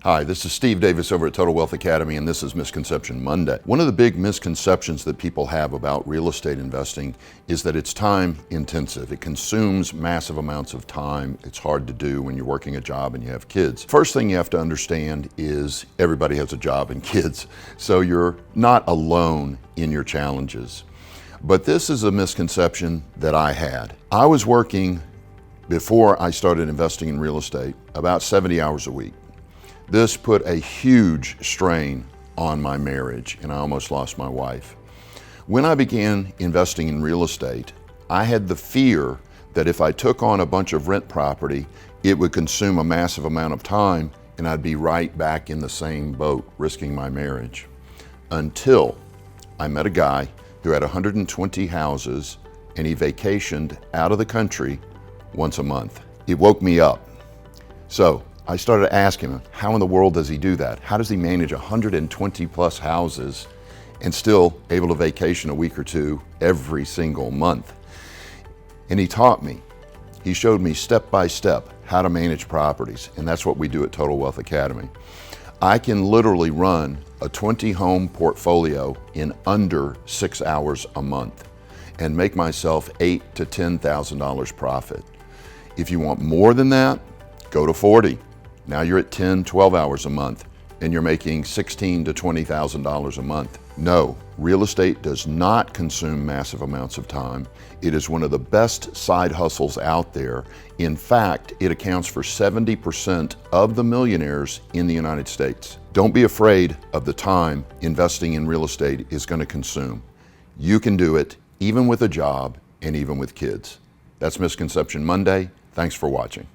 Hi, this is Steve Davis over at Total Wealth Academy, and this is Misconception Monday. One of the big misconceptions that people have about real estate investing is that it's time intensive. It consumes massive amounts of time. It's hard to do when you're working a job and you have kids. First thing you have to understand is everybody has a job and kids, so you're not alone in your challenges. But this is a misconception that I had. I was working, before I started investing in real estate, about 70 hours a week. This put a huge strain on my marriage, and I almost lost my wife. When I began investing in real estate, I had the fear that if I took on a bunch of rent property, it would consume a massive amount of time and I'd be right back in the same boat, risking my marriage. Until I met a guy who had 120 houses and he vacationed out of the country once a month. It woke me up. So I started asking him, how in the world does he do that? How does he manage 120 plus houses and still able to vacation a week or two every single month? And he taught me. He showed me step by step how to manage properties, and that's what we do at Total Wealth Academy. I can literally run a 20-home portfolio in under 6 hours a month and make myself $8,000 to $10,000 profit. If you want more than that, go to 40. Now you're at 10, 12 hours a month and you're making $16,000 to $20,000 a month. No, real estate does not consume massive amounts of time. It is one of the best side hustles out there. In fact, it accounts for 70% of the millionaires in the United States. Don't be afraid of the time investing in real estate is going to consume. You can do it even with a job and even with kids. That's Misconception Monday. Thanks for watching.